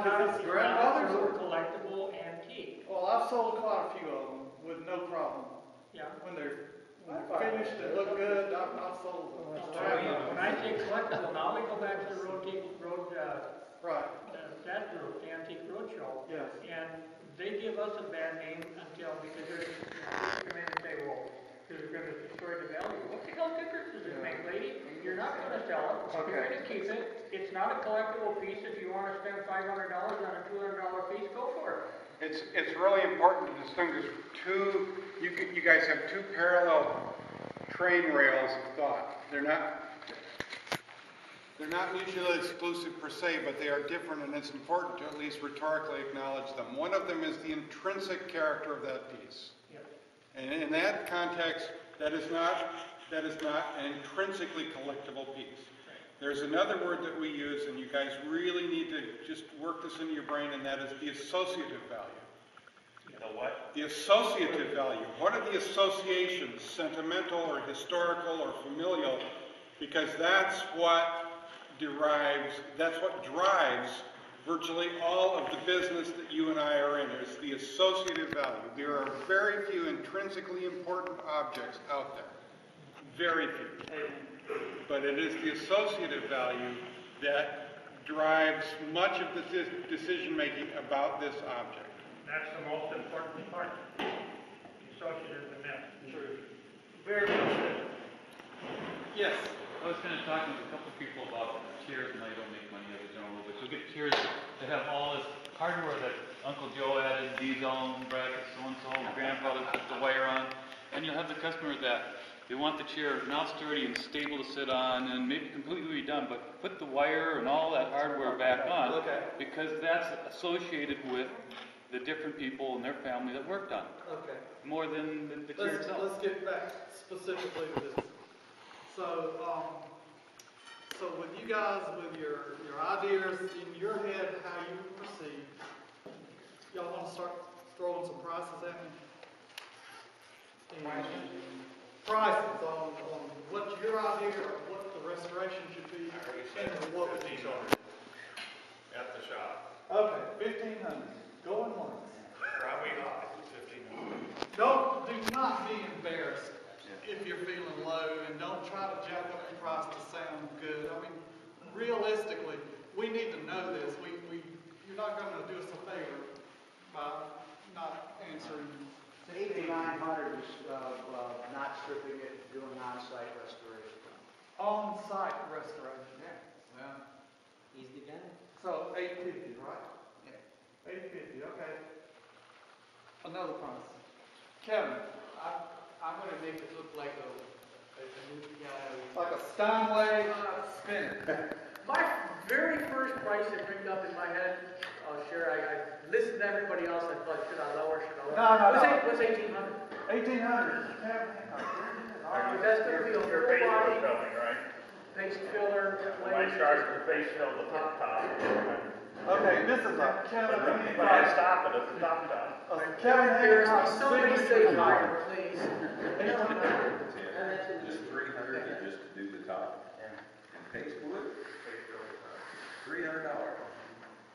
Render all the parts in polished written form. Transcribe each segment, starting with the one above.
Because it's grandmother's or collectible antique. well, I've sold quite a few of them with no problem. Yeah. When they're finished and look good, I've sold them. When I say collectible, now we go back to the Right. that group, the Antique Roadshow. Yes. And they give us a bad name because they're come in and say, well, they're going to destroy the value. What the hell difference does it make, lady? You're not going to sell it. Okay. You're going to keep it. It's not a collectible piece. If you want to spend $500 on a $200 piece, go for it. It's really important to distinguish two. You guys have two parallel train rails of thought. They're not mutually exclusive per se, but they are different, and it's important to at least rhetorically acknowledge them. One of them is the intrinsic character of that piece. Yes. And in that context, that is not an intrinsically collectible piece. There's another word that we use, and you guys really need to just work this into your brain, and that is the associative value. The what? The associative value. What are the associations, sentimental or historical or familial? Because that's what drives virtually all of the business that you and I are in. Is the associative value. There are very few intrinsically important objects out there. Very few. But it is the associative value that drives much of the decision making about this object. That's the most important part. Associative and that. True. Very well said. Yes. I was kind of talking with a couple of people about chairs, and I don't make money as a general, but you'll get chairs that have all this hardware that Uncle Joe added, D-zone, brackets, so-and-so, grandfather put the wire on, and you'll have the customer that they want the chair now sturdy and stable to sit on, and maybe completely redone, but put the wire and all that hardware back on, because that's associated with the different people in their family that worked on it. Okay. More than the chair itself. Let's get back specifically to this. So with you guys, with your ideas in your head, how you proceed, y'all want to start throwing some prices at me? Prices on what your idea or what the restoration should be, and what would you charge? At the shop. Okay, $1,500. Going once. Probably not 1,500. Do not be embarrassed if you're feeling low, and don't try to jack up the price to sound good. I mean, realistically, we need to know this. You're not going to do us a favor by not answering. 8,900 is not stripping it, doing on-site restoration. On-site restoration. Yeah. Easy done. So 850, right? Yeah. 850. Okay. Another price. Kevin. I'm going to make it look like a new piano. Like a Steinway spinner. My very first price that ringed up in my head, I listened to everybody else, I thought, should I lower? No. It was 1,800. 1,800. That's going to be a full body, Filling, right? paste filler, My starts with the face fill at the top. Okay, this is a Kevin But I stop it at the top. Kevin Hancock. Somebody say higher, please. Just 300 just to do the top and paste wood. $300.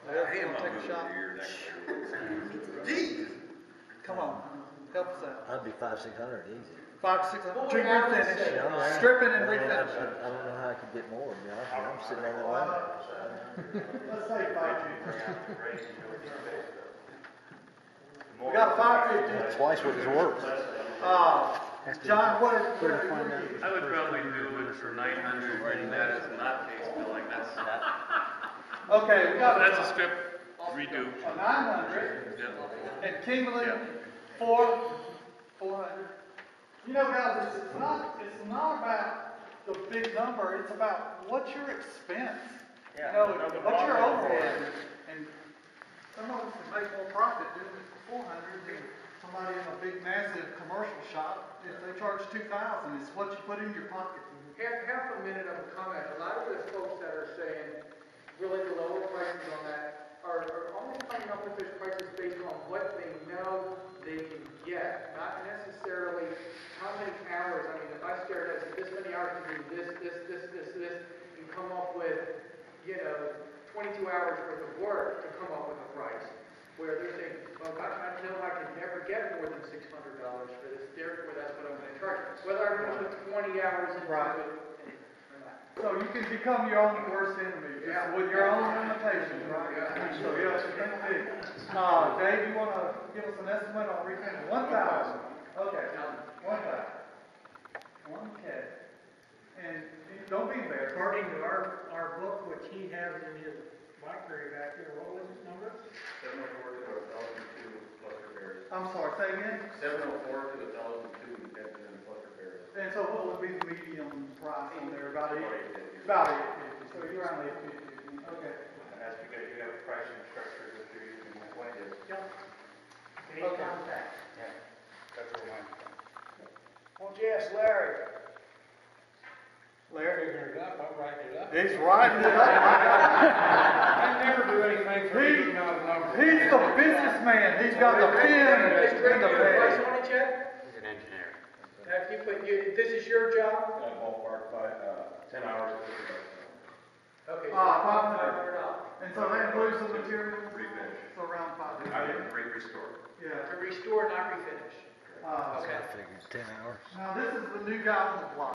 I am Take a shot. here next year. Jeez. Come on, help us out. I'd be 500-600 easy. 500, 600. Drink refinish. Stripping and refinish. I don't know how I could get more. I'm sitting on that line. Let's say 550. We got a 550. Twice what it's worth. John, what is I would probably do it for 900, and that is not paste filling. That's okay, we got that's a strip redo. a 900. Yeah. And Kimberly, Yeah. 400. You know, guys, it's not about the big number. It's about what's your expense. Yeah, you know, what's your overhead. And some of us can make more profit doing it for 400 than somebody in a big, massive commercial shop. If they charge 2,000, it's what you put in your pocket. Half a minute of a comment. A lot of the folks that are saying really the lower prices on that are only coming up with their prices based on what they know they can get, not necessarily how many hours. I mean, if I stared at this many hours to do this, and come up with, 22 hours worth of work to come up with whether I'm gonna put 20 hours into Right. it. So you can become your own worst enemy, just with your own limitations, right? Yeah. So, yeah, so think big. Dave, you wanna give us an estimate on refinish? 1,000. Okay, 1,000. 1K. And don't be embarrassed. According to our book, which he has in his library back here, what was his number? 704 to 1,002 plus repairs. I'm sorry, say again? 704 to 1,002 and plus repairs. And so what would be the medium price on there, about About eight? 850. About 850, so you're around 850, okay. And that's because you have pricing structure that you're using that way. Any Okay. contact? That's where mine comes. Won't you ask Larry? Larry? Figure it up, I'm writing it up. He's writing it up. I never do anything for you, not a number. He's the businessman, he's got the pen Has Greg and the given a price pad. on it yet? He's an engineer. Have you put, this is your job? Ballpark, 10 hours. Okay. $500. And so that includes the material? Refinish. So around I $500. didn't restore. Yeah. To restore, not refinish. Uh, Okay. I figured 10 hours. Now, this is the new guy on the block.